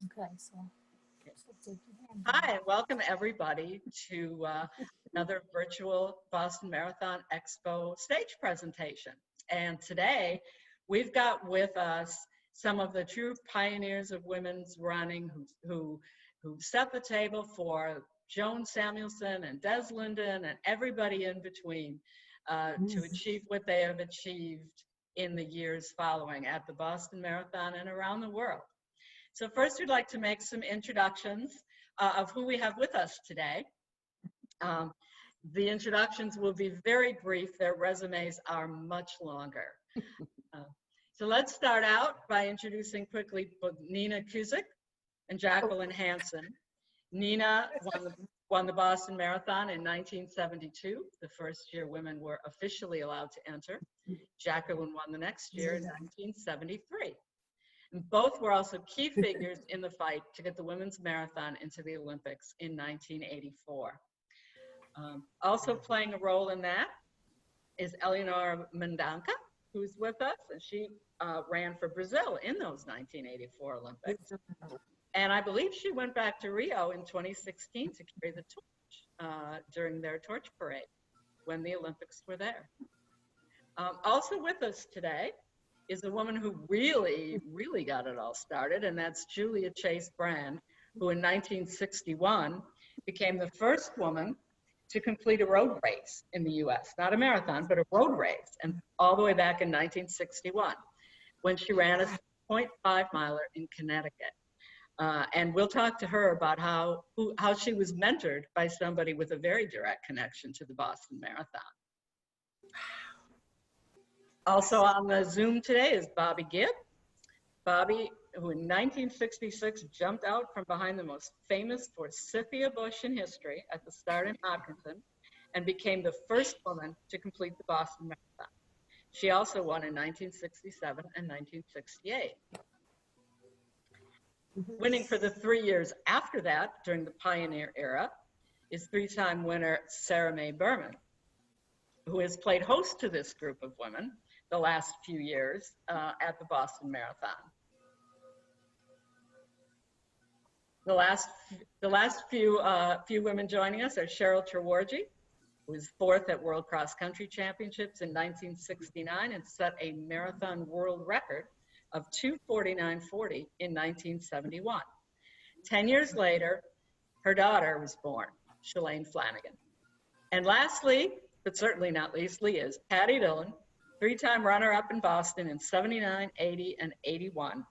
Okay, so take your hand. Hi, and welcome everybody to another virtual Boston Marathon Expo stage presentation. And today we've got with us some of the true pioneers of women's running who set the table for Joan Samuelson and Des Linden and everybody in between to achieve what they have achieved in the years following at the Boston Marathon and around the world. So first, we'd like to make some introductions of who we have with us today. The introductions will be very brief. Their resumes are much longer. So let's start out by introducing quickly Nina Kuscsik and Jacqueline Hansen. Nina won the Boston Marathon in 1972, the first year women were officially allowed to enter. Jacqueline won the next year in 1973. And both were also key figures in the fight to get the women's marathon into the Olympics in 1984. Also playing a role in that is Eleonora Mendonca, who's with us, and she ran for Brazil in those 1984 Olympics. And I believe she went back to Rio in 2016 to carry the torch during their torch parade when the Olympics were there. Also with us today is a woman who really got it all started, and that's Julia Chase Brand, who in 1961 became the first woman to complete a road race in the US, not a marathon, but a road race, and all the way back in 1961, when she ran a 0.5 miler in Connecticut. And we'll talk to her about how she was mentored by somebody with a very direct connection to the Boston Marathon. Also on the Zoom today is Bobbi Gibb. Bobbi, who in 1966 jumped out from behind the most famous forsythia bush in history at the start in Hopkinton and became the first woman to complete the Boston Marathon. She also won in 1967 and 1968. Winning for the 3 years after that, during the pioneer era, is three-time winner Sara Berman, who has played host to this group of women the last few years at the Boston Marathon. The last few women joining us are Cheryl Treworgy, who was fourth at World Cross Country Championships in 1969 and set a marathon world record of 2:49:40 in 1971. 10 years later, her daughter was born, Shalane Flanagan. And lastly, but certainly not leastly, is Patti Dillon, three-time runner-up in Boston in 79, 80, and 81.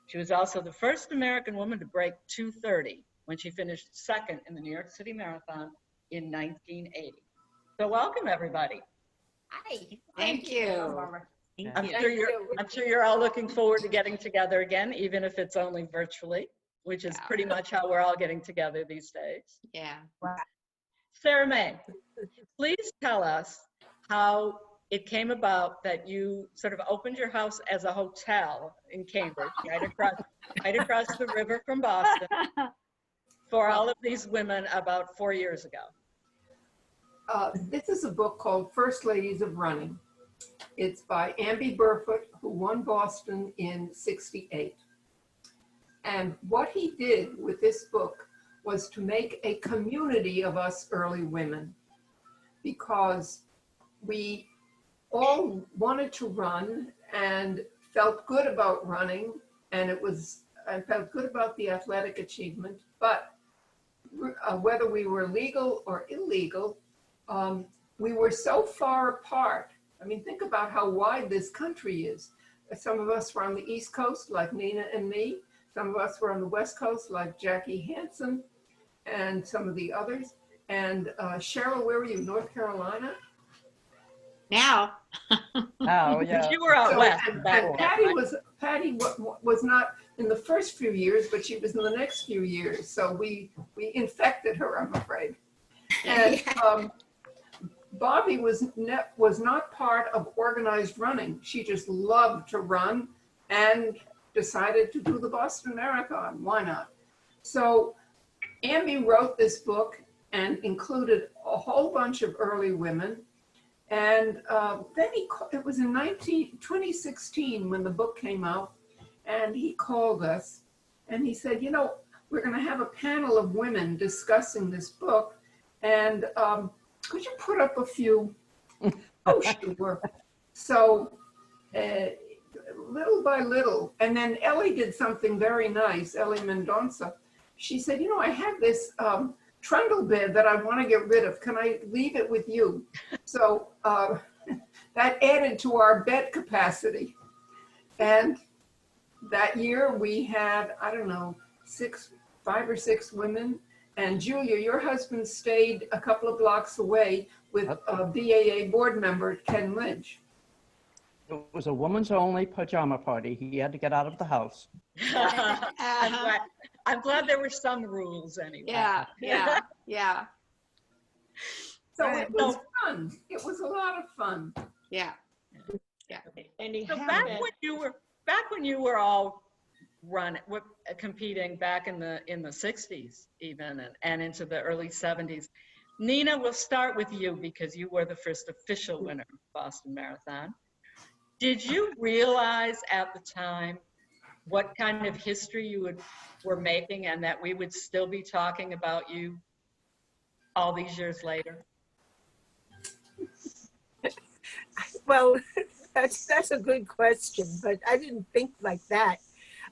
She was also the first American woman to break 2:30 when she finished second in the New York City Marathon in 1980. So welcome, everybody. Hi. Thank you. I'm sure you're all looking forward to getting together again, even if it's only virtually, which is pretty much how we're all getting together these days. Yeah. Sara May, please tell us how it came about that you sort of opened your house as a hotel in Cambridge, right across the river from Boston, for all of these women about 4 years ago. This is a book called First Ladies of Running. It's by Amby Burfoot, who won Boston in '68. And what he did with this book was to make a community of us early women, because we all wanted to run and felt good about running, and I felt good about the athletic achievement, but whether we were legal or illegal, we were so far apart. I mean, think about how wide this country is. Some of us were on the East Coast, like Nina and me. Some of us were on the West Coast, like Jackie Hansen and some of the others. And Cheryl, where were you? North Carolina? Now. Oh, yeah. You were out west. And Patti was not in the first few years, but she was in the next few years. So we infected her, I'm afraid. And Bobbi was not part of organized running. She just loved to run and decided to do the Boston Marathon. Why not? So Amby wrote this book and included a whole bunch of early women. And then it was in 2016 when the book came out, and he called us And he said, you know, we're going to have a panel of women discussing this book. And could you put up a few? Oh, sure. So little by little, and then Ellie did something very nice, Ellie Mendonca. She said, you know, I have this trundle bed that I want to get rid of. Can I leave it with you? So that added to our bed capacity. And that year we had, I don't know, 5 or 6 women. And Julia, your husband stayed a couple of blocks away with a BAA board member, Ken Lynch. It was a woman's only pajama party. He had to get out of the house. I'm glad there were some rules anyway. Yeah. So it was fun. It was a lot of fun. Yeah. So back when you were all competing back in the 60s even and into the early 70s. Nina, we'll start with you because you were the first official winner of Boston Marathon. Did you realize at the time what kind of history you were making and that we would still be talking about you all these years later? Well, that's a good question, but I didn't think like that.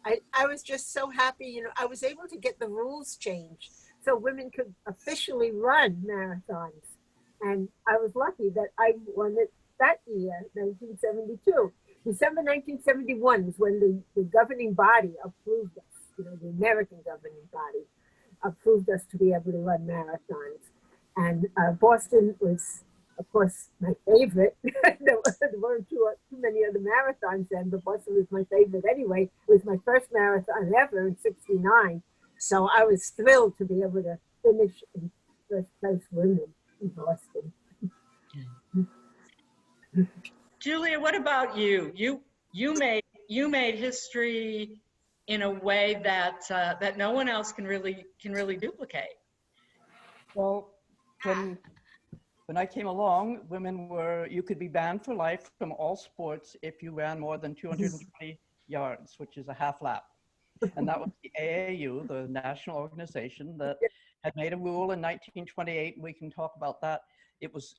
I was just so happy, you know, I was able to get the rules changed so women could officially run marathons. And I was lucky that I won it that year, 1972. December 1971 is when the governing body approved us, you know, the American governing body approved us to be able to run marathons. And Boston was, of course, my favorite. There weren't too many other marathons then, but Boston was my favorite anyway. It was my first marathon ever in '69. So I was thrilled to be able to finish in first place women in Boston. Julia, what about you? You made history in a way that that no one else can really duplicate. Well, when I came along, you could be banned for life from all sports if you ran more than 220 yards, which is a half lap. And that was the AAU, the national organization that had made a rule in 1928. We can talk about that. It was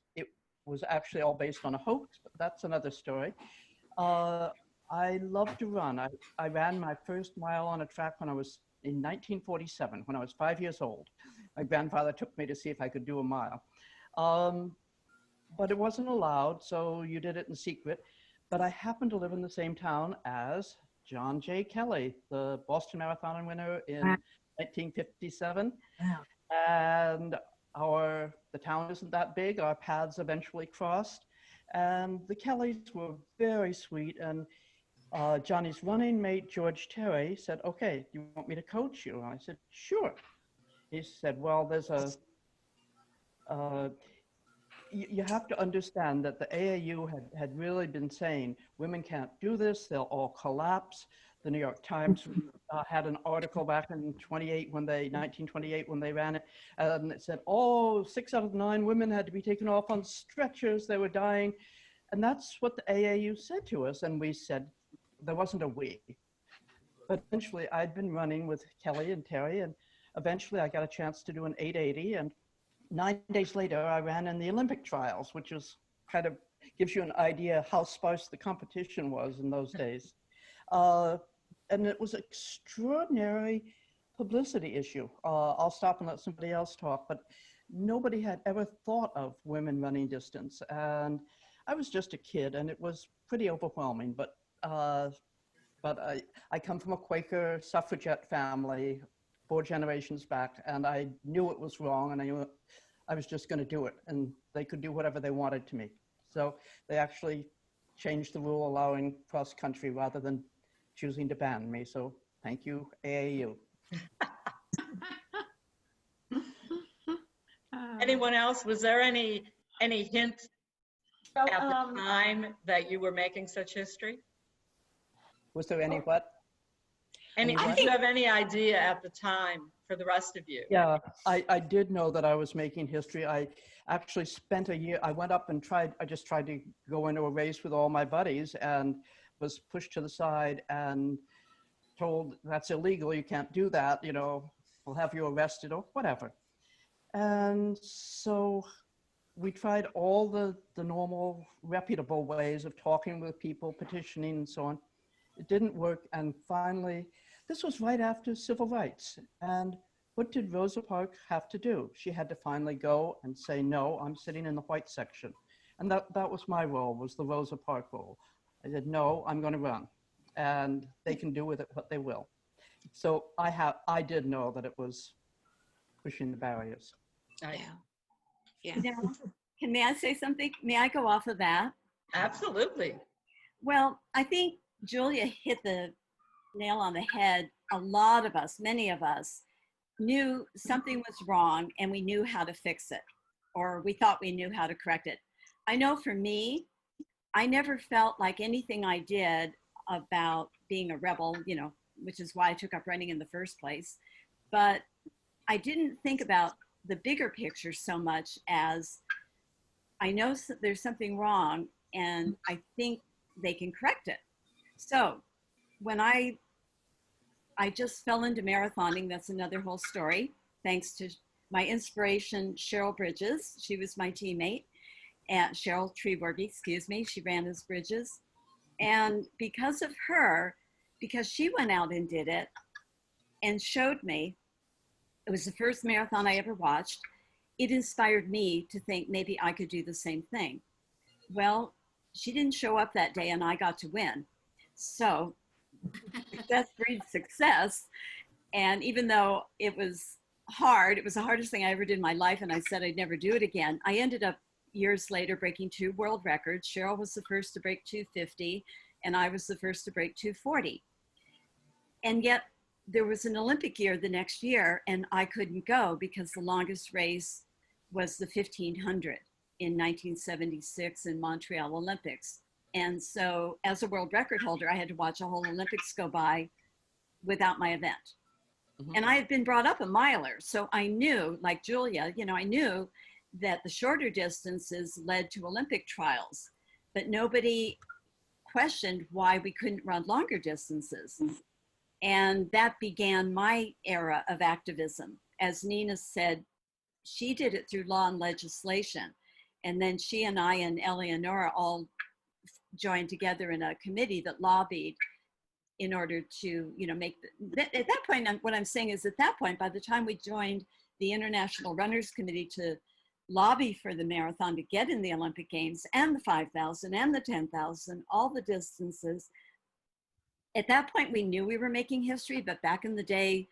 actually all based on a hoax, but that's another story. I love to run. I ran my first mile on a track when I was in 1947, when I was 5 years old. My grandfather took me to see if I could do a mile. But it wasn't allowed, so you did it in secret. But I happened to live in the same town as John J. Kelly, the Boston Marathon winner in 1957. Wow. And the town isn't that big. Our paths eventually crossed. And the Kellys were very sweet. And Johnny's running mate, George Terry, said, okay, do you want me to coach you? And I said, sure. He said, well, there's you have to understand that the AAU had really been saying, women can't do this, they'll all collapse. The New York Times had an article back in 1928 when they ran it, and it said, 6 out of 9 women had to be taken off on stretchers, they were dying. And that's what the AAU said to us, and we said, there wasn't a we. But eventually I'd been running with Kelly and Terry, and eventually I got a chance to do an 880, and 9 days later, I ran in the Olympic trials, which is kind of gives you an idea how sparse the competition was in those days. And it was an extraordinary publicity issue. I'll stop and let somebody else talk, but nobody had ever thought of women running distance. And I was just a kid, and it was pretty overwhelming. But I come from a Quaker suffragette family, 4 generations back, and I knew it was wrong, and I knew I was just going to do it, and they could do whatever they wanted to me. So they actually changed the rule allowing cross country rather than choosing to ban me. So thank you, AAU. Anyone else? Was there any hint at the time that you were making such history? Was there any what? Do you have any idea at the time for the rest of you? Yeah, I did know that I was making history. I actually spent a year, I went up and I just tried to go into a race with all my buddies and was pushed to the side. And told that's illegal, you can't do that, you know, we'll have you arrested or whatever. And so we tried all the normal reputable ways of talking with people, petitioning and so on. It didn't work. And finally, this was right after civil rights. And what did Rosa Parks have to do? She had to finally go and say, no, I'm sitting in the white section. And that was my role, was the Rosa Parks role. I said, no, I'm going to run. And they can do with it what they will. So I did know that it was pushing the barriers. Right. Yeah. May I say something? May I go off of that? Absolutely. Well, I think Julia hit the nail on the head. A lot of us, many of us, knew something was wrong and we knew how to fix it, or we thought we knew how to correct it. I know for me, I never felt like anything I did about being a rebel, you know, which is why I took up running in the first place. But I didn't think about the bigger picture so much as I know there's something wrong and I think they can correct it. So when I just fell into marathoning, that's another whole story, thanks to my inspiration, Cheryl Bridges. She was my teammate, and Cheryl Treworgy, excuse me, she ran as Bridges. And because of her, because she went out and did it and showed me, it was the first marathon I ever watched, it inspired me to think maybe I could do the same thing. Well, she didn't show up that day and I got to win. So success breeds success. And even though it was hard, it was the hardest thing I ever did in my life, and I said I'd never do it again. I ended up years later breaking 2 world records. Cheryl was the first to break 250, and I was the first to break 240. And yet there was an Olympic year the next year, and I couldn't go because the longest race was the 1500 in 1976 in Montreal Olympics. And so as a world record holder, I had to watch a whole Olympics go by without my event. And I had been brought up a miler. So I knew, like Julia, you know, I knew that the shorter distances led to Olympic trials, but nobody questioned why we couldn't run longer distances. And that began my era of activism. As Nina said, she did it through law and legislation. And then she and I and Eleonora all joined together in a committee that lobbied in order to, you know, make, at that point, what I'm saying is at that point, by the time we joined the International Runners Committee to lobby for the marathon to get in the Olympic Games and the 5,000 and the 10,000, all the distances, at that point, we knew we were making history, but back in the day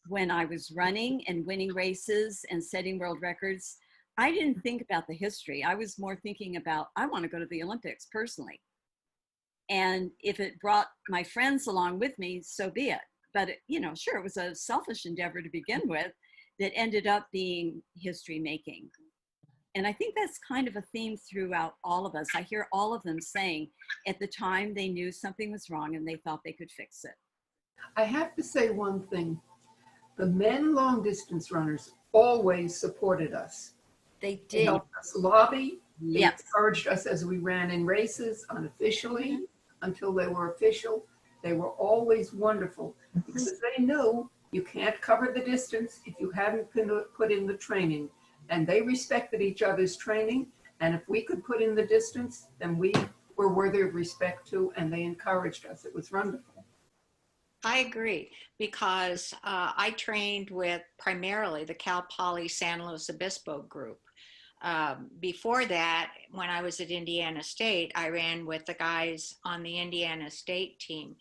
when I was running and winning races and setting world records, I didn't think about the history. I was more thinking about, I want to go to the Olympics personally. And if it brought my friends along with me, so be it. But, you know, sure, it was a selfish endeavor to begin with that ended up being history making. And I think that's kind of a theme throughout all of us. I hear all of them saying at the time they knew something was wrong and they thought they could fix it. I have to say one thing. The men long distance runners always supported us. They They did. helped us lobby. They Yes. encouraged us as we ran in races unofficially until they were official. They were always wonderful because they knew you can't cover the distance if you haven't put in the training. And they respected each other's training. And if we could put in the distance, then we were worthy of respect too. And they encouraged us. It was wonderful. I agree, because I trained with primarily the Cal Poly San Luis Obispo group. Before that, when I was at Indiana State, I ran with the guys on the Indiana State team.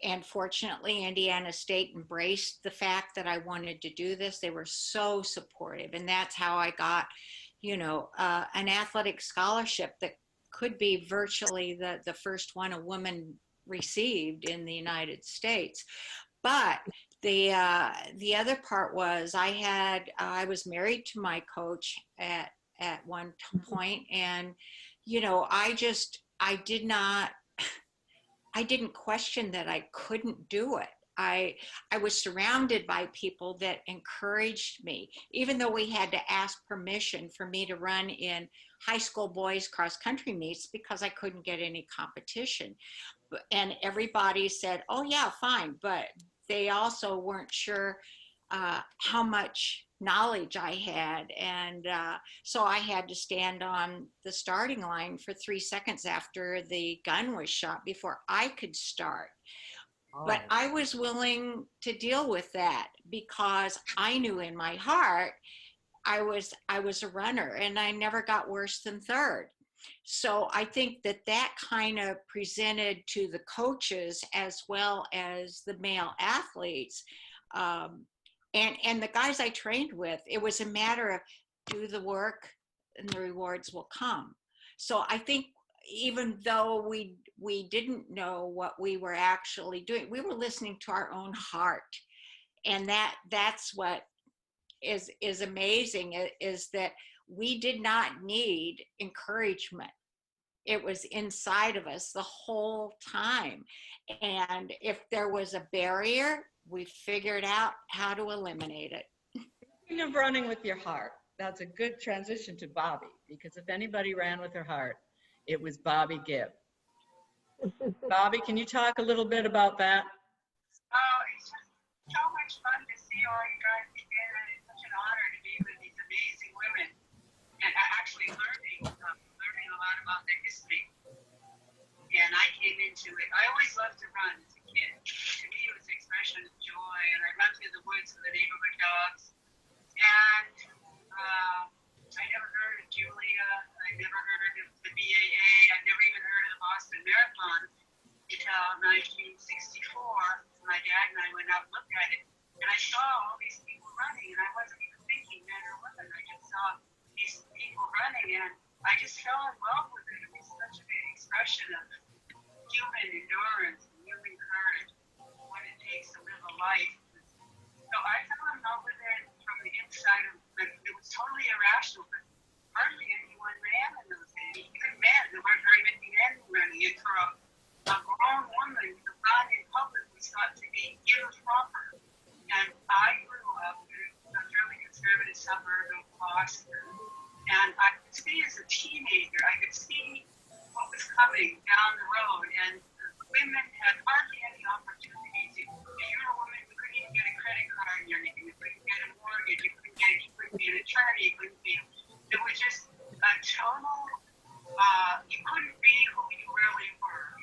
And fortunately, Indiana State embraced the fact that I wanted to do this. They were so supportive. And that's how I got, you know, an athletic scholarship that could be virtually the first one a woman received in the United States. But the other part was I was married to my coach at one point, and you know, I didn't question that I couldn't do it. I was surrounded by people that encouraged me, even though we had to ask permission for me to run in high school boys cross country meets because I couldn't get any competition. and everybody said, oh yeah, fine. But they also weren't sure how much knowledge I had. And so I had to stand on the starting line for 3 seconds after the gun was shot before I could start. But I was willing to deal with that because I knew in my heart I was a runner, and I never got worse than third. So I think that kind of presented to the coaches as well as the male athletes, and the guys I trained with. It was a matter of do the work, and the rewards will come. So I think even though we didn't know what we were actually doing, we were listening to our own heart, and that's what is amazing, is that we did not need encouragement. It was inside of us the whole time. And if there was a barrier, we figured out how to eliminate it. Speaking of running with your heart, that's a good transition to Bobbi, because if anybody ran with her heart, it was Bobbi Gibb. Bobbi, can you talk a little bit about that? It's just so much fun to see all you guys together. It's such an honor to be with these amazing women and actually learning a lot about their history. And I came into it. I always loved to run as a kid. To me, it was an expression of joy. And I run through the woods with the neighborhood dogs. And I never heard of Julia. I never heard of the BAA. I never even heard of the Boston Marathon until 1964. My dad and I went out and looked at it. And I saw all these people running. And I wasn't even thinking men or women. I just saw these people running. And I just fell in love with it. It was such a big expression of human endurance and human courage, what it takes to live a life. So I fell in love with it from the inside of it. It was totally irrational, but hardly anyone ran in those days. Even men, there weren't very many men running. And for a grown woman to run in public was thought to be improper. And I grew up in a fairly conservative suburb of Boston. And I could see as a teenager, I could see what was coming down the road. And women had hardly any opportunities. If you were a woman, you couldn't even get a credit card or anything. You couldn't get a mortgage. You couldn't be an attorney. It was just a total, you couldn't be who you really were.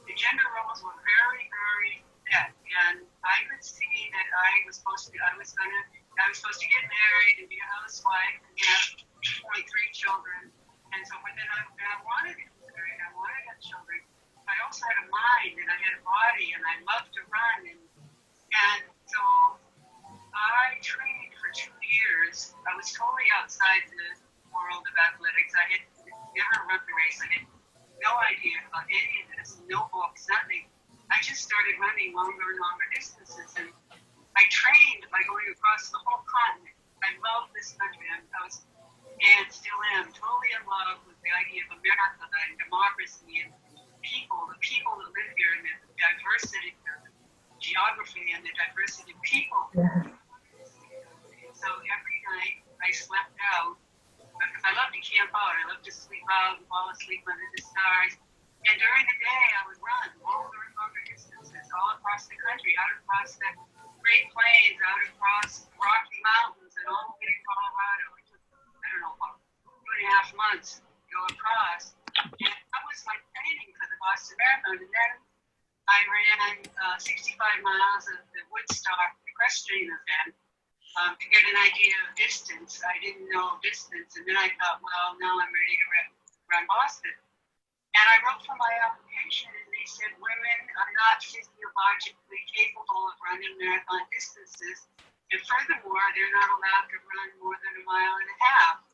The gender roles were very, very set. And I could see that I was supposed to get married and be a housewife and have 23 children. And so, but then I wanted to get married, I wanted to have children. I also had a mind and I had a body and I loved to run. And so I trained for 2 years. I was totally outside the world of athletics. I had never run the race. I had no idea about any of this, no books, nothing. I just started running longer and longer distances. And I trained by going across the whole continent. I love this country. And still am totally in love with the idea of America and democracy and the people that live here, and the diversity of geography and the diversity of people. And so every night I slept out because I love to camp out. I love to sleep out and fall asleep under the stars. And during the day I would run longer and longer distances all across the country, out across the Great Plains, out across the Rocky Mountains, and all the way to Colorado. It took, I don't know, about 2.5 months to go across. And that was my training for the Boston Marathon. And then I ran 65 miles of the Woodstock equestrian event to get an idea of distance. I didn't know distance. And then I thought, well, now I'm ready to run Boston. And I wrote for my application, and they said women are not physiologically capable of running marathon distances. And furthermore, they're not allowed to run more than 1.5 miles.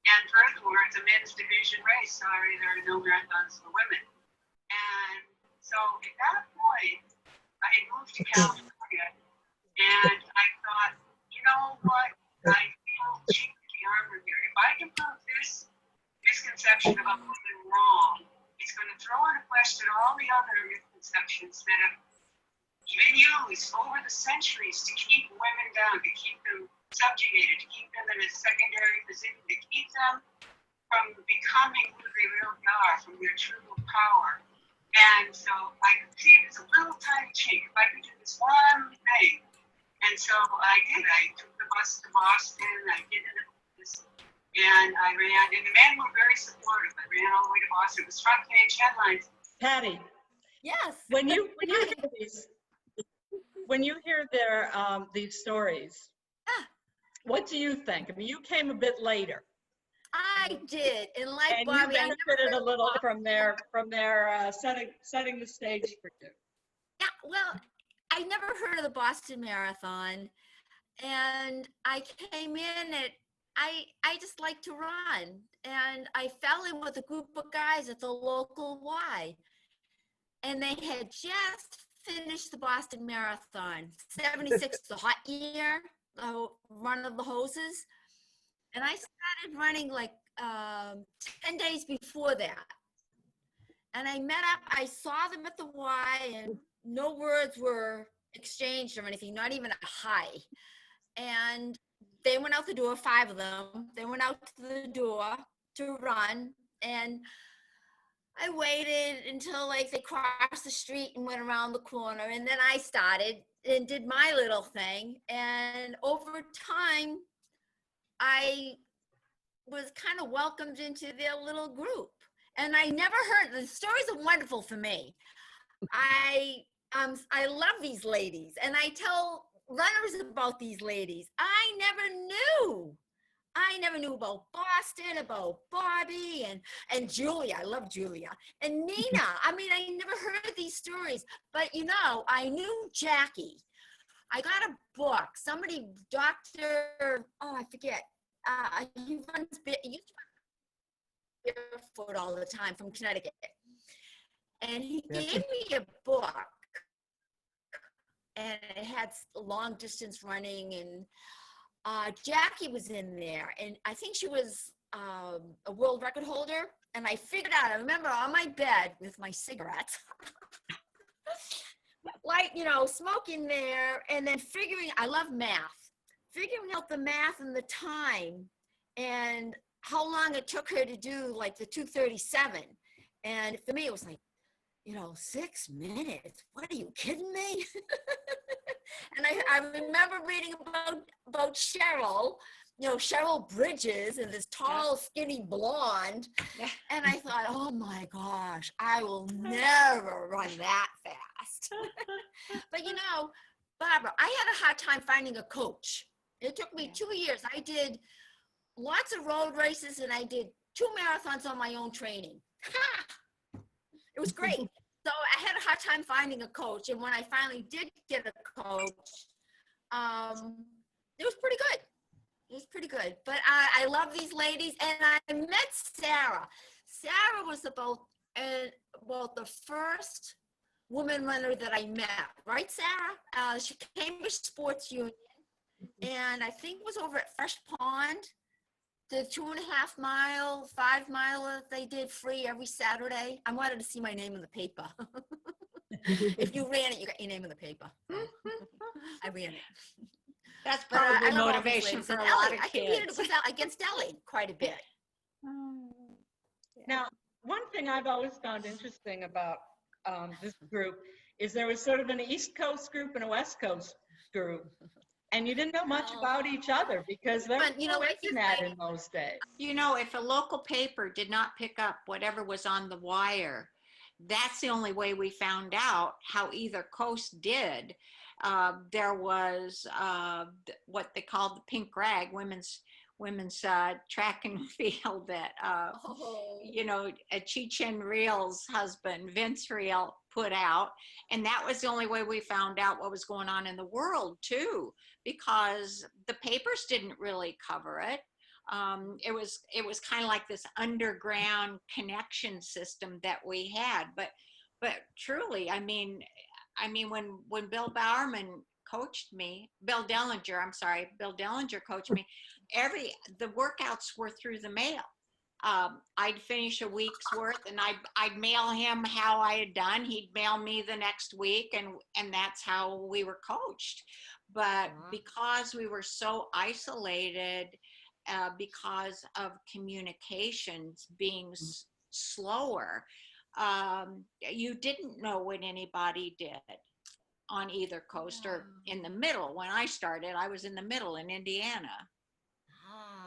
And furthermore, it's a men's division race. Sorry, there are no marathons for women. And so at that point, I had moved to California, and I thought, you know what? I feel cheap in the armor here. If I can prove this misconception about women wrong, it's going to throw into question all the other misconceptions that have been used over the centuries to keep women down, to keep them subjugated, to keep them in a secondary position, to keep them from becoming who they really are, from their true power. And so I could see it was a little tiny chink. If I could do this one thing. And so I did. I took the bus to Boston. I did it. And I ran, and the men were very supportive. I ran all the way to Boston. It was front page headlines. Patty, Yes. when you hear these, when you hear these stories, what do you think? I mean, you came a bit later. I did, and like And Bobby, you I never benefited heard a little from their setting the stage for you. Yeah, well, I never heard of the Boston Marathon, and I came in at I just like to run, and I fell in with a group of guys at the local Y, and they had just finished the Boston Marathon, 76, the hot year, the run of the hoses, and I started running like 10 days before that. And I met up, I saw them at the Y, and no words were exchanged or anything, not even a hi. And they went out the door, 5 of them. They went out to the door to run. And I waited until like they crossed the street and went around the corner. And then I started and did my little thing. And over time, I was kind of welcomed into their little group. And I never heard, the stories are wonderful for me. I love these ladies, and I tell runners about these ladies. I never knew about Boston, about Bobbi and Julia. I love Julia. And Nina. I mean, I never heard these stories, but you know, I knew Jackie. I got a book. Somebody, Dr. Oh, I forget. He runs, he used to run Barefoot all the time from Connecticut. And he gave me a book, and it had long distance running, and Jackie was in there, and I think she was a world record holder. And I figured out, I remember on my bed with my cigarettes, like, you know, smoking there, and then figuring, I love math, figuring out the math and the time and how long it took her to do like the 2:37. And for me, it was like, you know, 6 minutes. What are you kidding me? And I remember reading about Cheryl, you know, Cheryl Bridges, and this tall, skinny blonde. And I thought, oh my gosh, I will never run that fast. But you know, Barbara, I had a hard time finding a coach. It took me 2 years. I did lots of road races, and I did 2 marathons on my own training. It was great. So I had a hard time finding a coach. And when I finally did get a coach, it was pretty good. It was pretty good. But I love these ladies. And I met Sara. Sara was about the first woman runner that I met. Right, Sara? She came to Sports Union. And I think it was over at Fresh Pond. The 2.5 mile, 5 miler they did free every Saturday. I wanted to see my name in the paper. If you ran it, you got your name in the paper. I ran it. That's probably motivation for a lot of kids. I competed against Ellie quite a bit. Now, one thing I've always found interesting about this group is there was sort of an East Coast group and a West Coast group. And you didn't know much about each other because there was no internet in those days. You know, if a local paper did not pick up whatever was on the wire, that's the only way we found out how either coast did. There was what they called the pink rag, women's track and field that, you know, Chi-Chen Reel's husband, Vince Reel, put out. And that was the only way we found out what was going on in the world too, because the papers didn't really cover it. It was kind of like this underground connection system that we had. But truly, I mean, when Bill Bowerman coached me, Bill Dellinger coached me, the workouts were through the mail. I'd finish a week's worth, and I'd mail him how I had done. He'd mail me the next week, and that's how we were coached. But because we were so isolated, because of communications being slower, you didn't know what anybody did on either coast or in the middle. When I started, I was in the middle in Indiana.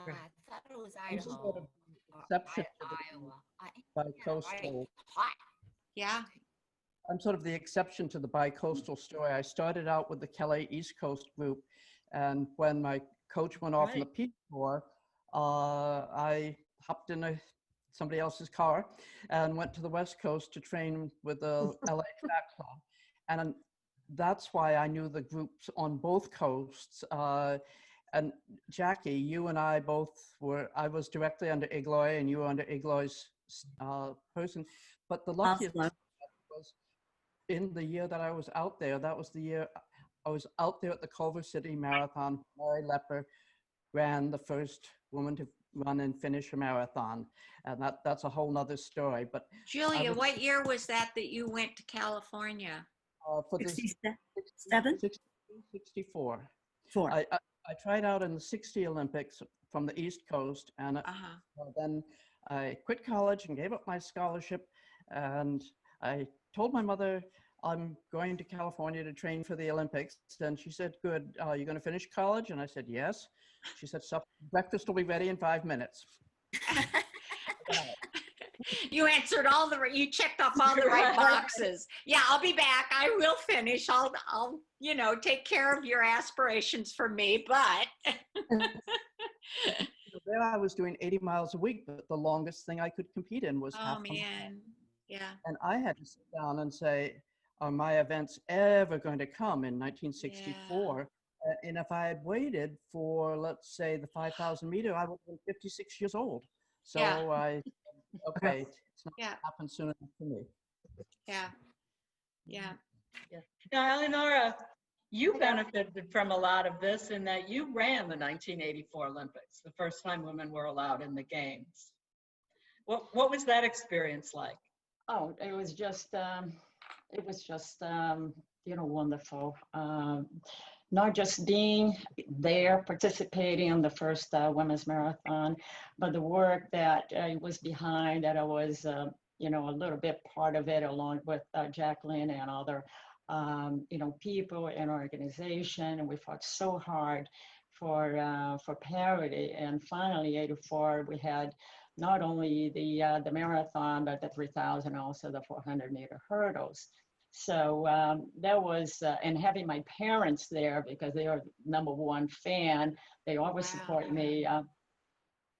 I thought it was I'm sort Idaho of or exception to Iowa. bi-coastal. Yeah. I'm sort of the exception to the bi-coastal story. I started out with the Kelly East Coast group, and when my coach went off on the Peace Corps, I hopped in somebody else's car and went to the West Coast to train with the LA Track Club. And that's why I knew the groups on both coasts. And Jackie, you and I both were, I was directly under Igloy and you were under Igloy's person. But the luckiest was in the year that I was out there, that was the year I was out there at the Culver City Marathon. Mary Lepper ran, the first woman to run and finish a marathon. And that's a whole nother story. But Julia, what year was that you went to California? For the 67? 64. 4. I tried out in the 60 Olympics from the East Coast, and then I quit college and gave up my scholarship. And I told my mother, I'm going to California to train for the Olympics. And she said, good, you're going to finish college? And I said, yes. She said, breakfast will be ready in 5 minutes. You answered you checked off all the right boxes. Yeah, I'll be back. I will finish. I'll take care of your aspirations for me, but. There I was doing 80 miles a week, but the longest thing I could compete in was half a mile. Yeah. And I had to sit down and say, are my events ever going to come in 1964? Yeah. And if I had waited for, let's say, the 5,000 meter, I would have been 56 years old. So okay, it's not going to happen soon enough for me. Yeah. Now, Eleonora, you benefited from a lot of this in that you ran the 1984 Olympics, the first time women were allowed in the games. What was that experience like? Oh, it was just wonderful. Not just being there, participating in the first women's marathon, but the work that was behind that I was, a little bit part of it, along with Jacqueline and other, people in our organization. And we fought so hard for parity. And finally, 84, we had not only the marathon, but the 3,000, also the 400-meter hurdles. So that was, and having my parents there, because they are #1 fan, they always support me,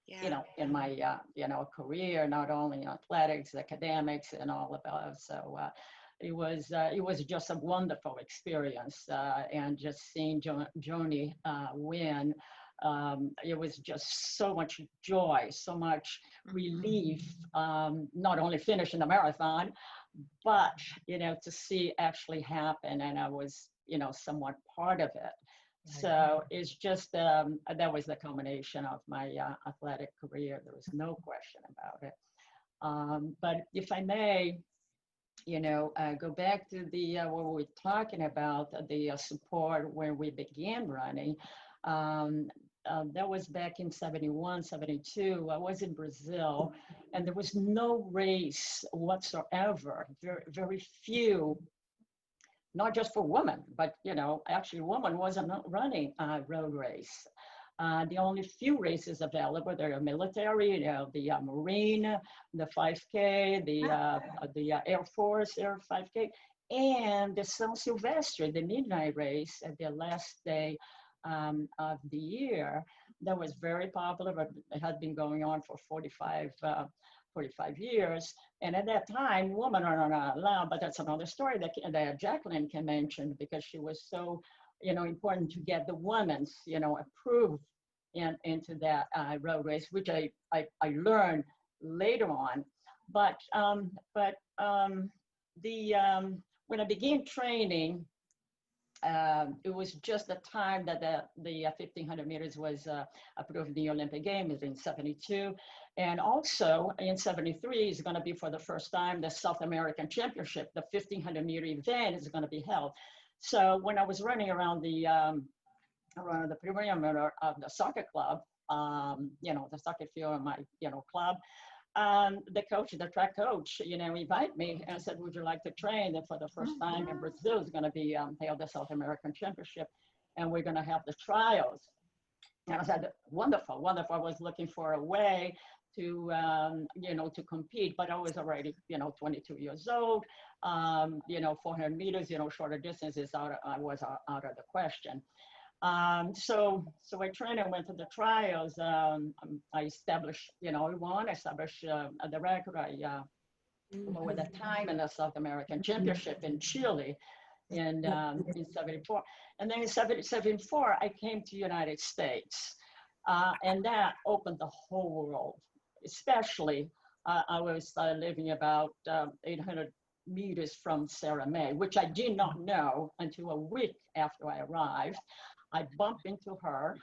in my, career, not only in athletics, academics, and all of that. So it was just a wonderful experience, and just seeing Joni win. It was just so much joy, so much relief, not only finishing the marathon, but, to see actually happen. And I was, somewhat part of it. So it's just, that was the culmination of my athletic career. There was no question about it. But if I may, go back to the, what we were talking about, the support when we began running. That was back in 71, 72. I was in Brazil, and there was no race whatsoever. Very, very few, not just for women, but, actually women wasn't running a road race. The only few races available, they're military, the Marine, the 5K, the Air Force, Air 5K, and the San Silvestre, the midnight race at the last day of the year. That was very popular, but it had been going on for 45 years. And at that time, women are not allowed, but that's another story that Jacqueline can mention, because she was so, important to get the women's, approved into that road race, which I learned later on. But when I began training, it was just the time that the 1,500 meters was approved in the Olympic Games in 72. And also in 73 is going to be, for the first time, the South American Championship. The 1,500 meter event is going to be held. So when I was running around the perimeter of the soccer club, the soccer field in my, club, the coach, the track coach, invited me and said, would you like to train? And for the first time in Brazil, is going to be held the South American Championship, and we're going to have the trials. And I said, wonderful, wonderful. I was looking for a way to, to compete, but I was already, 22 years old. 400 meters, shorter distances, I was out of the question. So I trained and went to the trials. I established, I established the record. I lowered the time in the South American Championship in Chile in 74. And then in 74, I came to United States. And that opened the whole world, especially I was living about 800 meters from Sara May, which I did not know until a week after I arrived. I bumped into her,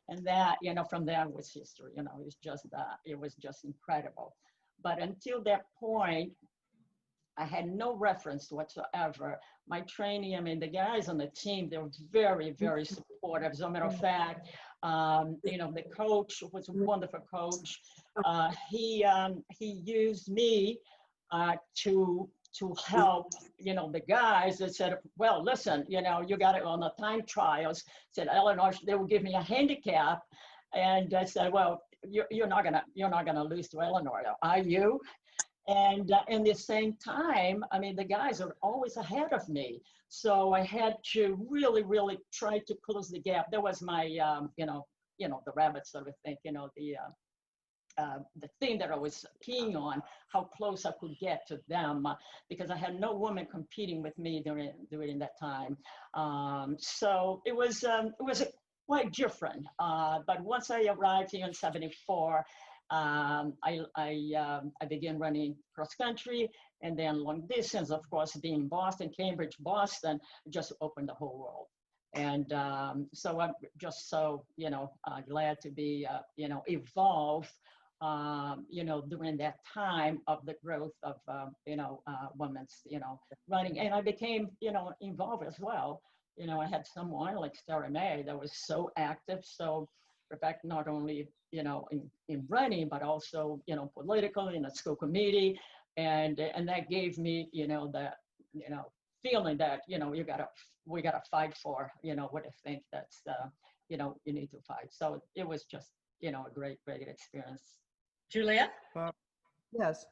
and that, from there was history. It was just incredible. But until that point, I had no reference whatsoever. My training, the guys on the team, they were very, very supportive. As a matter of fact, the coach was a wonderful coach. He used me to help, the guys that said, well, listen, you got it on the time trials. Said, Eleanor, they will give me a handicap. And I said, well, you're not gonna lose to Eleanor, are you? And in the same time, the guys are always ahead of me. So I had to really, really try to close the gap. That was my, the rabbit sort of thing, the thing that I was keen on, how close I could get to them, because I had no woman competing with me during that time. So it was quite different. But once I arrived here in 74, I began running cross country, and then long distance, of course, being Boston, Cambridge, Boston, just opened the whole world. And so I'm just so, glad to be, evolved, during that time of the growth of, women's, running. And I became, involved as well. I had someone like Sara May that was so active. So in fact, not only, in running, but also, political in the school committee. And that gave me, the, feeling that, we gotta fight for, what I think that's, you need to fight. So it was just, a great, great experience. Julia? Yes,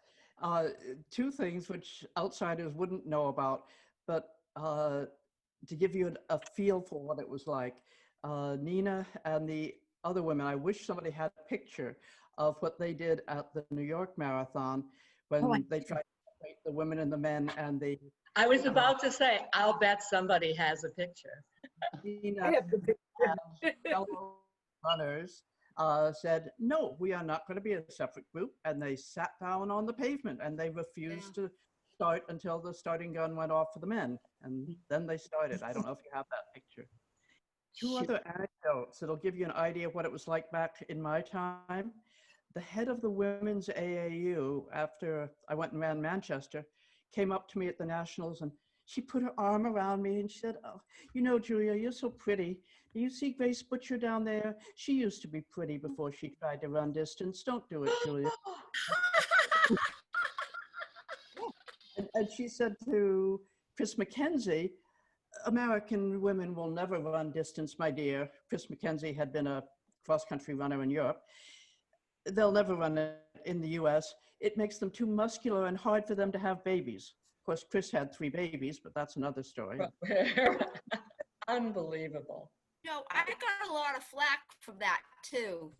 two things which outsiders wouldn't know about, but to give you a feel for what it was like, Nina and the other women, I wish somebody had a picture of what they did at the New York Marathon when they tried to separate the women and the men, and the I was about to say, I'll bet somebody has a picture. Nina and fellow runners said, no, we are not going to be a separate group. And they sat down on the pavement and they refused to start until the starting gun went off for the men. And then they started. I don't know if you have that picture. Two other anecdotes that'll give you an idea of what it was like back in my time. The head of the women's AAU, after I went and ran Manchester, came up to me at the Nationals, and she put her arm around me and she said, oh, Julia, you're so pretty. Do you see Grace Butcher down there? She used to be pretty before she tried to run distance. Don't do it, Julia. And she said to Chris McKenzie, American women will never run distance, my dear. Chris McKenzie had been a cross-country runner in Europe. They'll never run it in the US. It makes them too muscular and hard for them to have babies. Of course, Chris had 3 babies, but that's another story. Unbelievable. I got a lot of flack from that too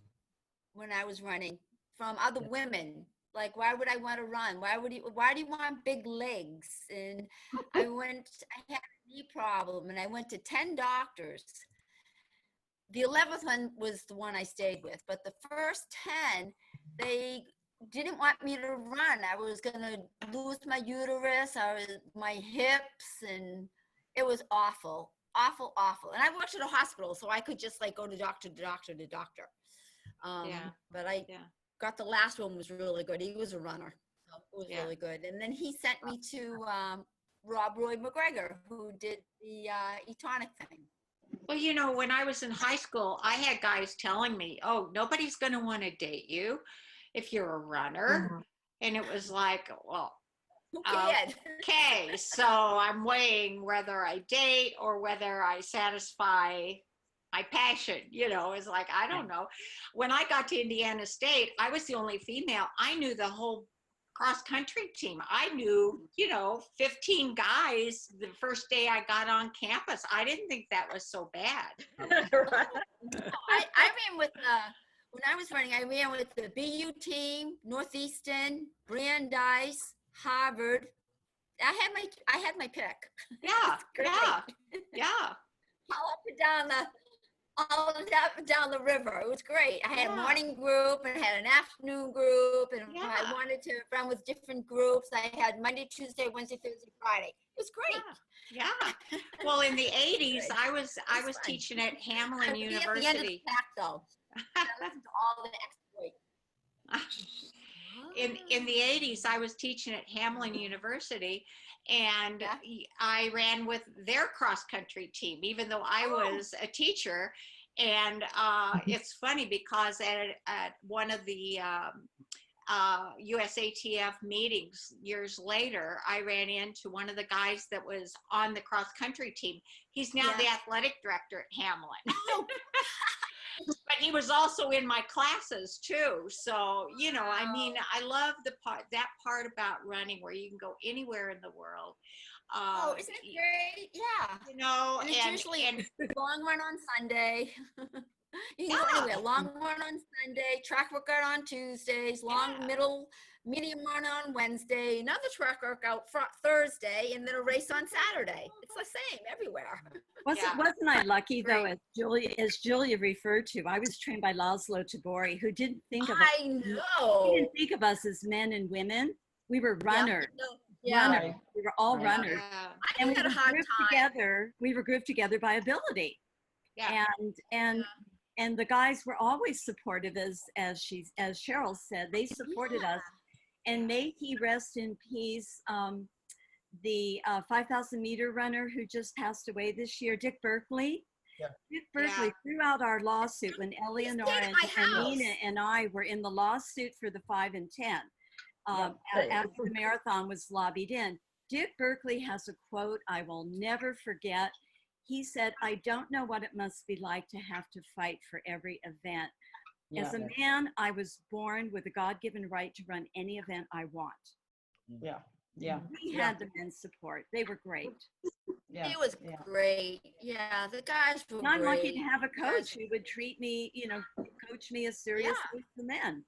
when I was running from other women. Like, why would I want to run? Why do you want big legs? And I had a knee problem and I went to 10 doctors. The 11th one was the one I stayed with, but the first 10, they didn't want me to run. I was going to lose my uterus, my hips, and it was awful, awful, awful. And I worked at a hospital, so I could just go to doctor to doctor to doctor. But I got the last one was really good. He was a runner. So it was really good. And then he sent me to Rob Roy McGregor, who did the Etonic thing. Well, when I was in high school, I had guys telling me, oh, nobody's going to want to date you. if you're a runner. And it was like, well, Who cared? okay, so I'm weighing whether I date or whether I satisfy my passion. It's like, I don't know. When I got to Indiana State, I was the only female. I knew the whole cross country team. I knew, 15 guys the first day I got on campus. I didn't think that was so bad. Right. I ran with when I was running, I ran with the BU team, Northeastern, Brandeis, Harvard. I had my pick. Yeah, Great. yeah. All up and down the river. It was great. I had a morning group and I had an afternoon group, and if I wanted to run with different groups, I had Monday, Tuesday, Wednesday, Thursday, Friday. It was great. Yeah. Well, in the 80s, I was fun. teaching at Hamlin At the end of the University. pack, though. I listened to all the exploits. In the 80s, I was teaching at Hamlin University, and I ran with their cross country team, even though I was a teacher. And it's funny because at one of the USATF meetings years later, I ran into one of the guys that was on the cross country team. He's now the athletic director at Hamlin. But he was also in my classes too. So, I mean, I love that part about running where you can go anywhere in the world. Isn't it great? Yeah. And it's usually long run on Sunday. You can go anywhere. Long run on Sunday, track workout on Tuesdays, medium run on Wednesday, another track workout Thursday, and then a race on Saturday. It's the same everywhere. Wasn't I lucky though, as Julia referred to? I was trained by Laszlo Tabori, who didn't think of us. I know. He didn't think of us as men and women. We were runners. Yeah. Runners. We were all runners. I had a hard time. We were grouped together by ability. Yeah. And the guys were always supportive, as Cheryl said. They supported us. And may he rest in peace, the 5,000 meter runner who just passed away this year, Dick Berkeley. Yeah. Dick Berkeley threw out our lawsuit when Eleonora and Nina and I were in the lawsuit for the 5 and 10 after the marathon was lobbied in. Dick Berkeley has a quote I will never forget. He said, "I don't know what it must be like to have to fight for every event. As a man, I was born with a God-given right to run any event I want." Yeah. We had the men's support. They were great. Yeah. It was great. Yeah, the guys were And I'm great. lucky to have a coach who would treat me, coach me as seriously as the men.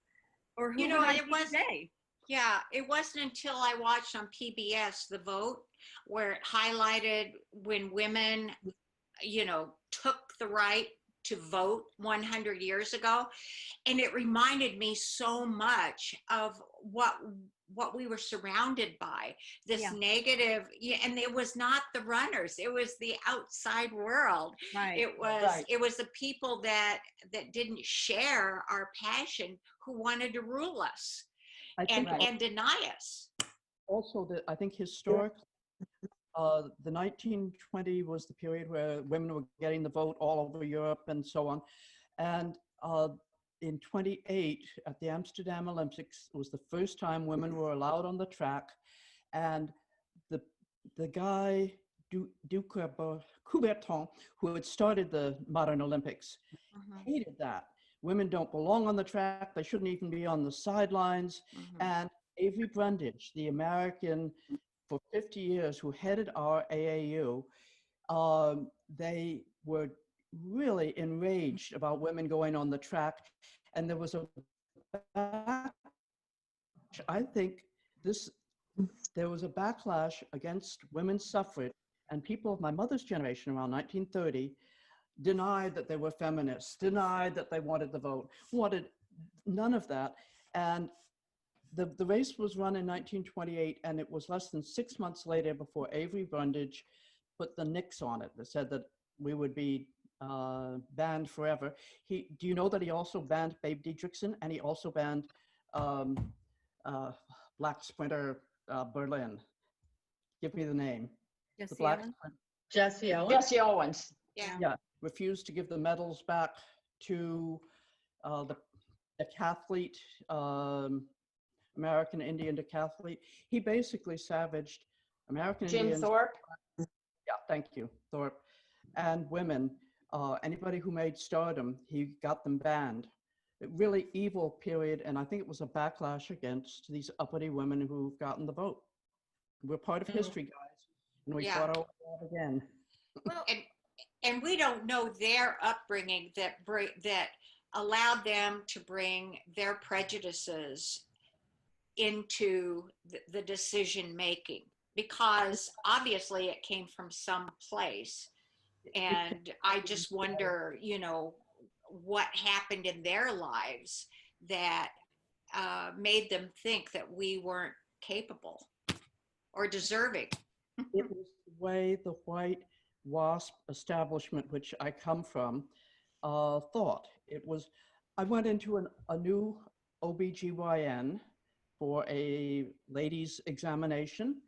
Or who would I be today? Yeah, it wasn't until I watched on PBS The Vote, where it highlighted when women, took the right to vote 100 years ago. And it reminded me so much of what we were surrounded by, this negative, and it was not the runners, it was the outside world. Right. It was the people that didn't share our passion, who wanted to rule us and deny us. Also, I think historically, the 1920 was the period where women were getting the vote all over Europe and so on. And in 28, at the Amsterdam Olympics, was the first time women were allowed on the track. And the guy, Coubertin, who had started the modern Olympics, hated that. Women don't belong on the track. They shouldn't even be on the sidelines. And Avery Brundage, the American for 50 years who headed our AAU, they were really enraged about women going on the track. And there was there was a backlash against women's suffrage, and people of my mother's generation around 1930 denied that they were feminists, denied that they wanted the vote, wanted none of that. And the race was run in 1928, and it was less than 6 months later before Avery Brundage put the nix on it that said that we would be banned forever. Do you know that he also banned Babe Didrikson, and he also banned Black Sprinter Berlin? Give me the name. Jesse Owens. Jesse Owens. Yeah. Refused to give the medals back to the decathlete, American Indian decathlete. He basically savaged American Jim Indians. Thorpe. Yeah, thank you, Thorpe. And women, anybody who made stardom, he got them banned. A really evil period, and I think it was a backlash against these uppity women who've gotten the vote. We're part of history, guys, and we Yeah. fought our way out again. Well, and we don't know their upbringing that allowed them to bring their prejudices into the decision making, because obviously it came from some place. And I just wonder, what happened in their lives that made them think that we weren't capable or deserving. It was the way the white WASP establishment, which I come from, thought. I went into a new OBGYN for a ladies' examination.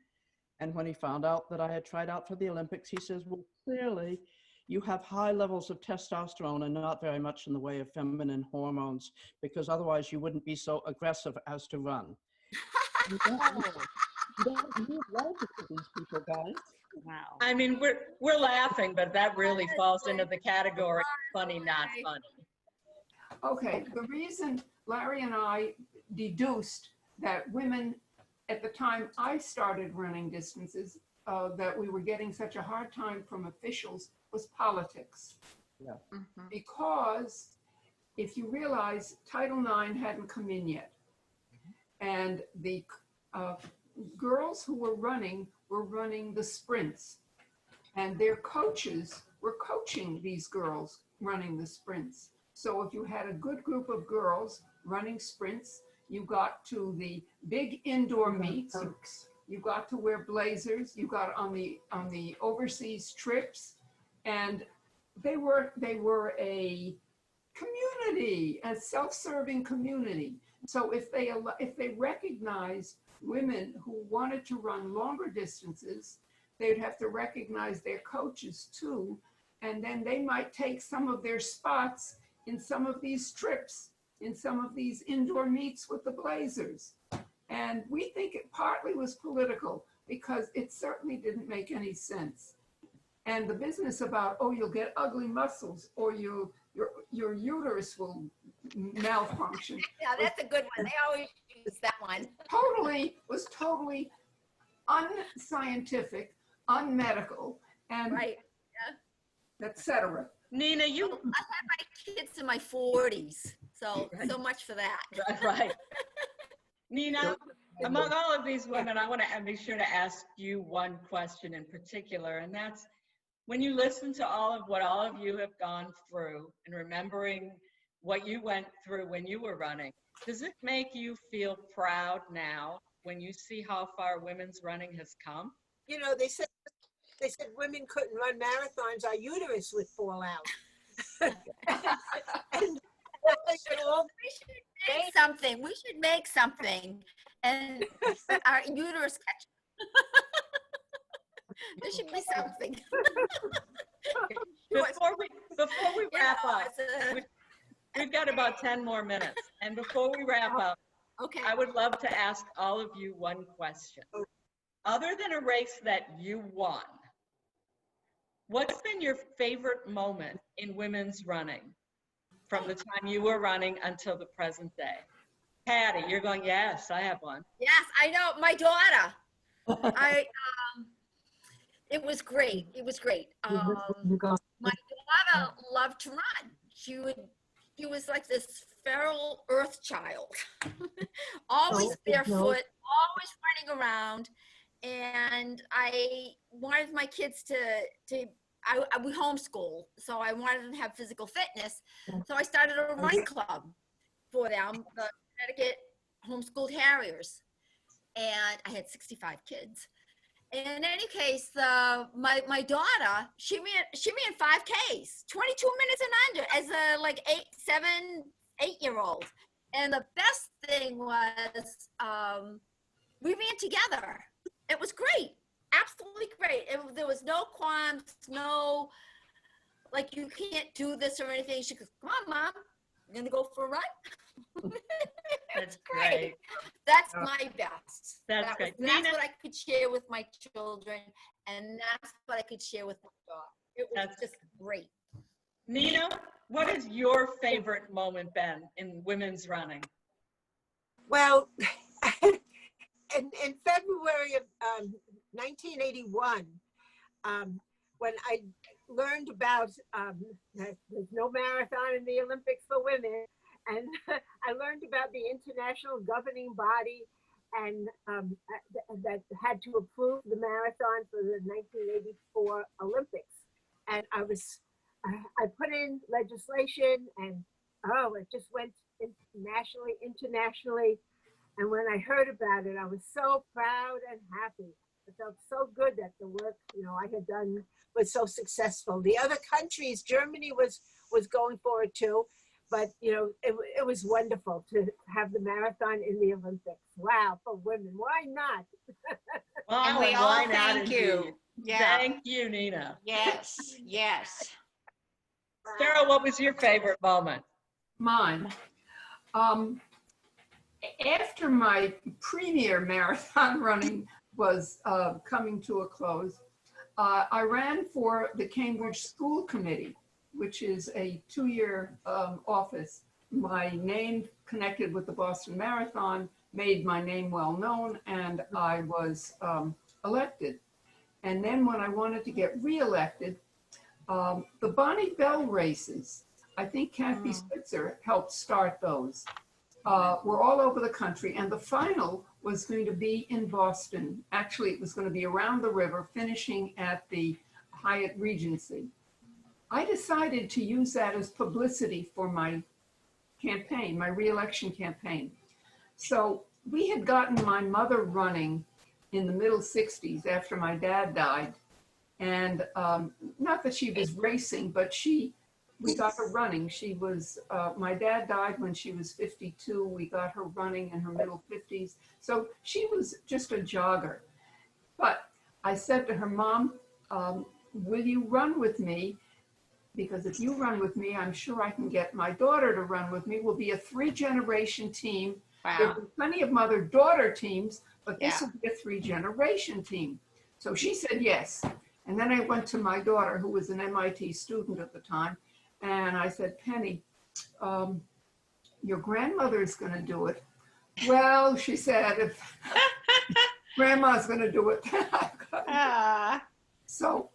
And when he found out that I had tried out for the Olympics, he says, well, clearly you have high levels of testosterone and not very much in the way of feminine hormones, because otherwise you wouldn't be so aggressive as to run. You don't need logic with these people, guys. Wow. I mean, we're laughing, but that really falls into the category funny, not funny. Okay, the reason Larry and I deduced that women, at the time I started running distances, that we were getting such a hard time from officials was politics. Yeah. Mm-hmm. Because if you realize Title IX hadn't come in yet, and the girls who were running the sprints, and their coaches were coaching these girls running the sprints. So if you had a good group of girls running sprints, you got to the big indoor meets, you got to wear blazers, you got on the overseas trips, and they were a community, a self-serving community. So if they recognized women who wanted to run longer distances, they'd have to recognize their coaches too, and then they might take some of their spots in some of these trips, in some of these indoor meets with the Blazers. And we think it partly was political, because it certainly didn't make any sense. And the business about, oh, you'll get ugly muscles, or your uterus will malfunction. Yeah, that's a good one. They always use that one. Was totally unscientific, unmedical, and Right. etc. Nina, I had my kids in my 40s, so much for that. right. Nina, among all of these women, I want to be sure to ask you one question in particular, and that's, when you listen to what all of you have gone through and remembering what you went through when you were running, does it make you feel proud now when you see how far women's running has come? You know, they said women couldn't run marathons, our uterus would fall out. And We should make something. We should make something, and our uterus catch. There should be something. Before we wrap up, we've got about 10 more minutes. And before we wrap up, Okay. I would love to ask all of you one question. Other than a race that you won, what's been your favorite moment in women's running from the time you were running until the present day? Patti, you're going, yes, I have one. Yes, I know. My daughter. It was great. It was great. My daughter loved to run. She was like this feral earth child, always barefoot, always running around. And I wanted my kids we homeschool, so I wanted them to have physical fitness. So I started a running club for them, the Connecticut Homeschooled Harriers. And I had 65 kids. In any case, my daughter, she ran 5Ks, 22 minutes and under, as a 8-year-old. And the best thing was we ran together. It was great, absolutely great. There was no qualms, no like you can't do this or anything. She goes, "Come on, Mom, you gonna go for a run?" That's great. great. That's Oh, my best. that's great. That's Nina? what I could share with my children, and that's what I could share with my daughter. It was That's- just great. Nina, what has your favorite moment been in women's running? Well, in February of 1981, when I learned about that there's no marathon in the Olympics for women, and I learned about the international governing body and that had to approve the marathon for the 1984 Olympics. And I put in legislation, and it just went internationally. And when I heard about it, I was so proud and happy. It felt so good that the work, I had done was so successful. The other countries, Germany was going for it too, but it was wonderful to have the marathon in the Olympics. Wow, for women, why not? And we all why not thank you. indeed? Yeah. Thank you, Nina. Yes, yes. Sarah, what was your favorite moment? Mine. After my premier marathon running was coming to a close, I ran for the Cambridge School Committee, which is a 2-year office. My name connected with the Boston Marathon made my name well known, and I was elected. And then when I wanted to get reelected, the Bonnie Bell races, I think Kathy Spitzer helped start those, were all over the country. And the final was going to be in Boston. Actually, it was going to be around the river, finishing at the Hyatt Regency. I decided to use that as publicity for my campaign, my reelection campaign. So we had gotten my mother running in the middle 60s after my dad died. And not that she was racing, but we got her running. She was, my dad died when she was 52. We got her running in her middle 50s. So she was just a jogger. But I said to her, Mom, will you run with me? Because if you run with me, I'm sure I can get my daughter to run with me. We'll be a 3-generation team. There'll be plenty of mother-daughter teams, but this will be a 3-generation team. So she said yes. And then I went to my daughter, who was an MIT student at the time, and I said, Penny, your grandmother's going to do it. Well, she said, if grandma's going to do it, then I've got to do it. So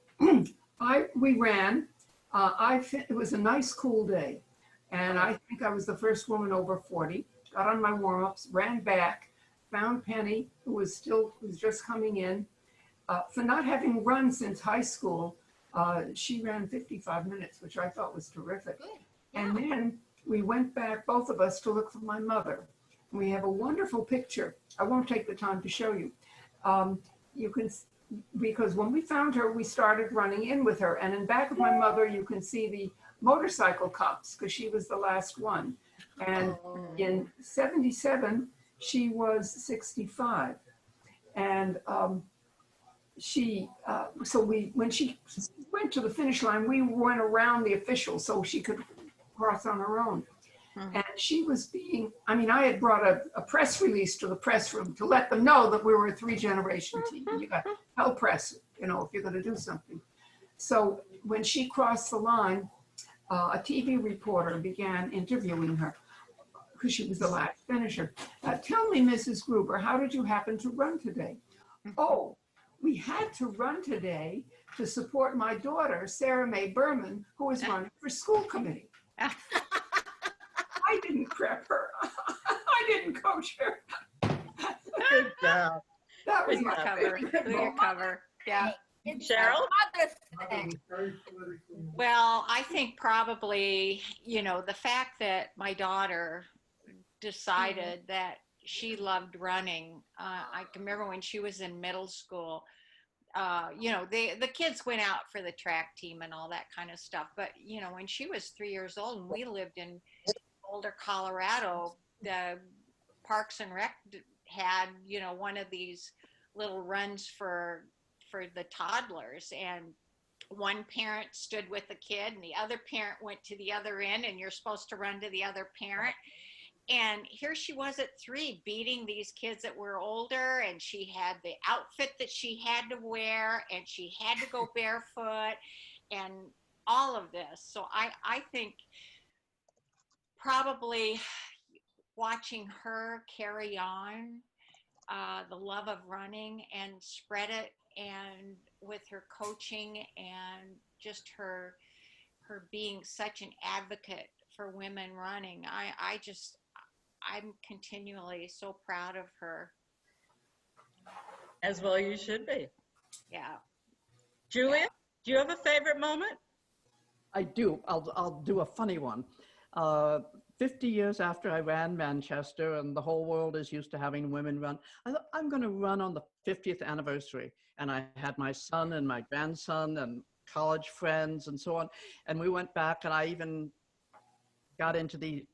we ran. It was a nice cool day, and I think I was the first woman over 40. Got on my warm-ups, ran back, found Penny, who was just coming in. For not having run since high school, she ran 55 minutes, which I thought was terrific. And then we went back, both of us, to look for my mother. We have a wonderful picture. I won't take the time to show you. You can, because when we found her, we started running in with her. And in back of my mother, you can see the motorcycle cops, because she was the last one. And in 77, she was 65. And when she went to the finish line, we went around the officials so she could cross on her own. And she was I had brought a press release to the press room to let them know that we were a 3-generation team. You got hell press, if you're going to do something. So when she crossed the line, a TV reporter began interviewing her because she was the last finisher. Tell me, Mrs. Gruber, how did you happen to run today? Oh, we had to run today to support my daughter, Sara Mae Berman, who was running for school committee. I didn't prep her. I didn't coach her. Good job. That was Clear my cover. favorite Clear moment. cover. Yeah. Cheryl? Well, I think probably, the fact that my daughter decided that she loved running. I can remember when she was in middle school, the kids went out for the track team and all that kind of stuff. But, when she was 3 years old and we lived in Boulder, Colorado, the Parks and Rec had, one of these little runs for the toddlers, and one parent stood with the kid and the other parent went to the other end, and you're supposed to run to the other parent. And here she was at 3 beating these kids that were older, and she had the outfit that she had to wear, and she had to go barefoot, and all of this. So I think probably watching her carry on the love of running and spread it, and with her coaching and just her being such an advocate for women running, I'm continually so proud of her. As well you should be. Yeah. Julia, do you have a favorite moment? I do. I'll do a funny one. 50 years after I ran Manchester, and the whole world is used to having women run, I thought I'm going to run on the 50th anniversary. And I had my son and my grandson and college friends and so on. And we went back, and I even got into the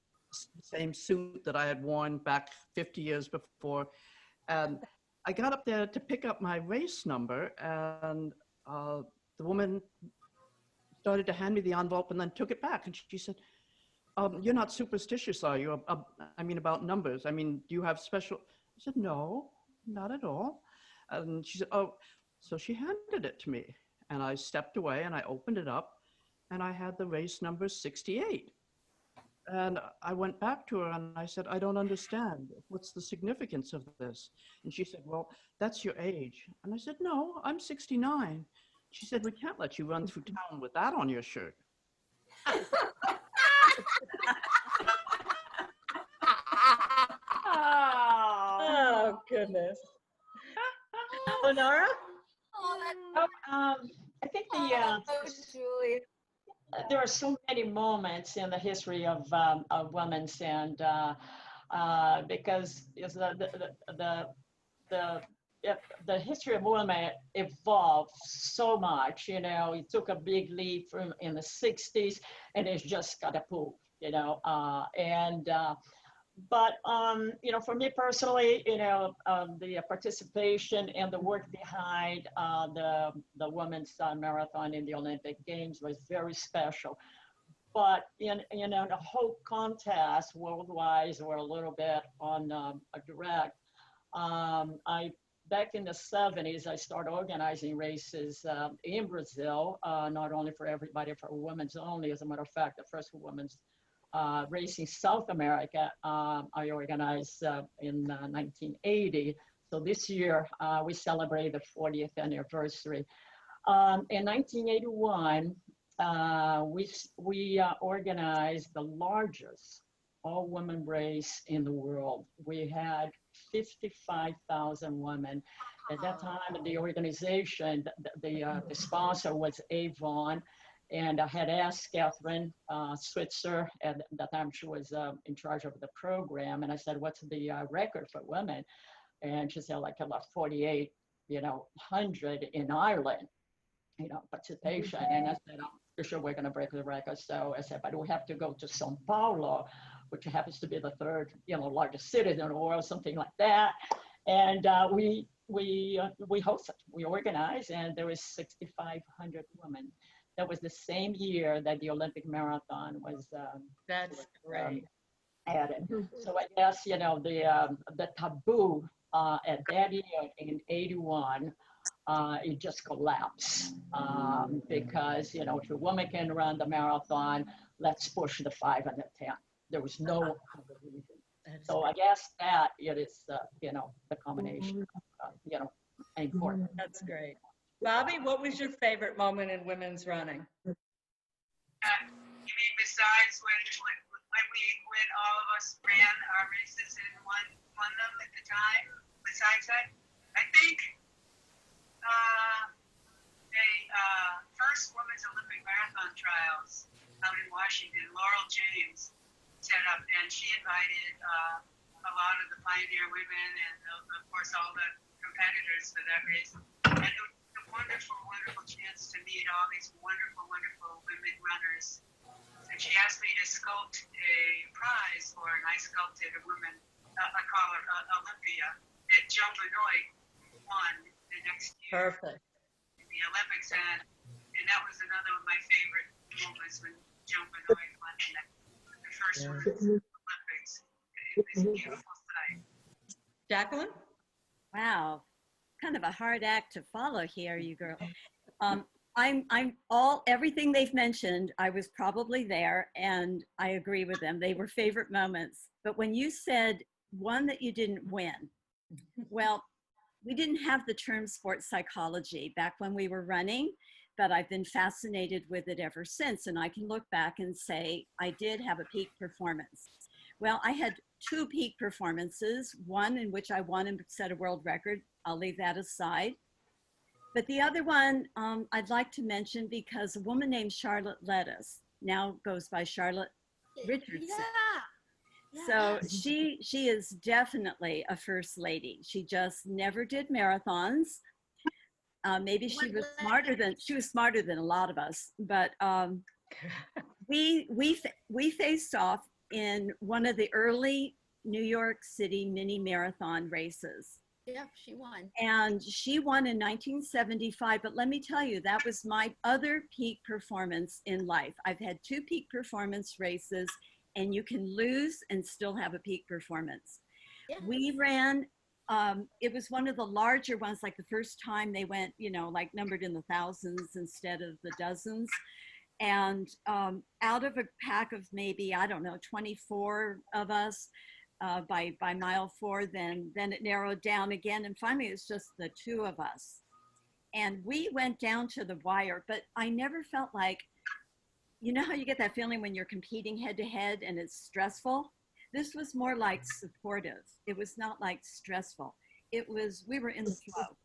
same suit that I had worn back 50 years before. And I got up there to pick up my race number, and the woman started to hand me the envelope and then took it back. And she said, you're not superstitious, are you? I mean, about numbers. I mean, do you have special? I said, no, not at all. And she said, oh, so she handed it to me. And I stepped away and I opened it up, and I had the race number 68. And I went back to her and I said, I don't understand. What's the significance of this? And she said, well, that's your age. And I said, no, I'm 69. She said, we can't let you run through town with that on your shirt. Oh, goodness. Eleonora? I think Julie. there are so many moments in the history of women's, and because it's the history of women evolved so much. You know, it took a big leap from in the 60s, and it's just got to move. You know, but you know, for me personally, you know, the participation and the work behind the women's marathon in the Olympic Games was very special. But in the whole contest worldwide, we're a little bit on a direct. Back in the 70s, I started organizing races in Brazil, not only for everybody, for women's only. As a matter of fact, the first women's race in South America, I organized in 1980. So this year, we celebrate the 40th anniversary. In 1981, we organized the largest all-women race in the world. We had 55,000 women. At that time, the organization, the sponsor was Avon. And I had asked Catherine Switzer, at that time she was in charge of the program, and I said, what's the record for women? And she said, like about 48, 100 in Ireland, participation. And I said, I'm for sure we're gonna break the record. So I said, but we have to go to Sao Paulo, which happens to be the third, largest city in the world, something like that. And we hosted, we organized, and there was 6,500 women. That was the same year that the Olympic Marathon was That's great. added. So I guess, the taboo at that year in 81, it just collapsed because, if a woman can run the marathon, let's push the 5 and the 10. There was no other reason. So I guess that it is, the combination, important. That's great. Bobbi, what was your favorite moment in women's running? You mean besides when all of us ran our races and won them at the time? Besides that, I think the first women's Olympic marathon trials out in Washington, Laurel James set up, and she invited a lot of the pioneer women and, of course, all the competitors for that race. And it was a wonderful chance to meet all these wonderful women runners. And she asked me to sculpt a prize for her, and I sculpted a woman, I call her Olympia, that Joe Benoit won the next year. Perfect. In the Olympics, and that was another of my favorite moments when Joe Benoit won the first Olympics. this beautiful site. Jacqueline? Wow, kind of a hard act to follow here, you girl. I'm everything they've mentioned, I was probably there, and I agree with them. They were favorite moments. But when you said one that you didn't win, well, we didn't have the term sports psychology back when we were running, but I've been fascinated with it ever since. And I can look back and say, I did have a peak performance. Well, I had 2 peak performances, one in which I won and set a world record. I'll leave that aside. But the other one I'd like to mention because a woman named Charlotte Lettuce now goes by Charlotte Richardson. Yeah. So she is definitely a first lady. She just never did marathons. Maybe she was smarter than a lot of us. But we faced off in one of the early New York City mini marathon races. Yeah, she won. And she won in 1975, but let me tell you, that was my other peak performance in life. I've had 2 peak performance races, and you can lose and still have a peak performance. Yes. We ran, it was one of the larger ones, like the first time they went, you know, like numbered in the thousands instead of the dozens. And out of a pack of maybe, I don't know, 24 of us, by mile 4, then it narrowed down again. And finally, it's just the 2 of us. And we went down to the wire, but I never felt like, you know how you get that feeling when you're competing head to head and it's stressful? This was more like supportive. It was not like stressful. It was, we were in the flow.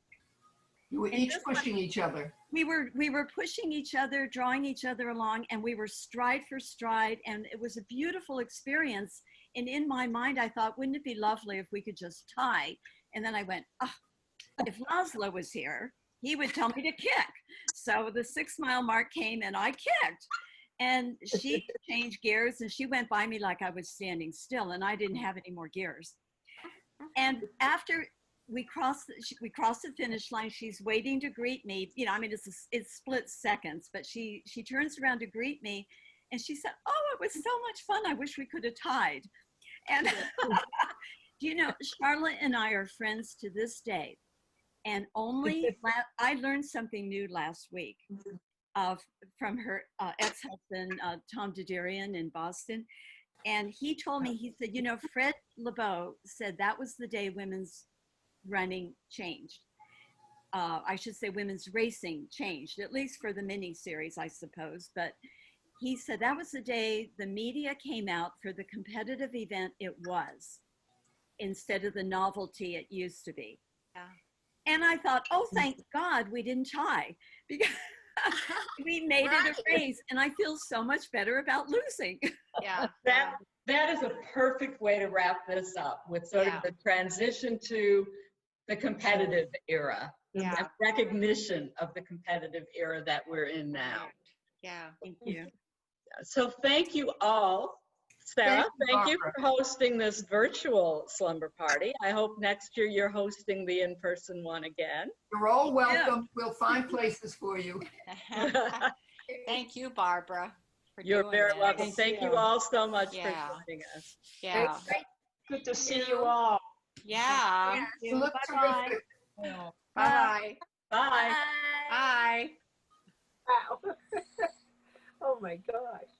You were each pushing each other. We were pushing each other, drawing each other along, and we were stride for stride. And it was a beautiful experience. And in my mind, I thought, wouldn't it be lovely if we could just tie? And then I went, oh, if Laszlo was here, he would tell me to kick. So the 6-mile mark came and I kicked. And she changed gears and she went by me like I was standing still and I didn't have any more gears. And after we crossed the finish line, she's waiting to greet me. You know, I mean, it's split seconds, but she turns around to greet me and she said, oh, it was so much fun. I wish we could have tied. And do you know, Charlotte and I are friends to this day. And I learned something new last week from her ex-husband, Tom Diderian in Boston. And he told me, he said, you know, Fred LeBeau said that was the day women's running changed. I should say women's racing changed, at least for the mini series, I suppose. But he said that was the day the media came out for the competitive event it was, instead of the novelty it used to be. Yeah. And I thought, oh, thank God we didn't tie, because we made it a race, and I feel so much better about losing. Yeah. That is a perfect way to wrap this up, with sort of the transition to the competitive era, and recognition of the competitive era that we're in now. Yeah. Thank you. So thank you all. Sarah, thank you for hosting this virtual slumber party. I hope next year you're hosting the in-person one again. You're all welcome. We'll find places for you. Thank you, Barbara. You're very welcome. Thank you all so much for joining us. Yeah. Good to see you all. Yeah. You look terrific. Bye. Bye. Bye. Wow. Oh my gosh.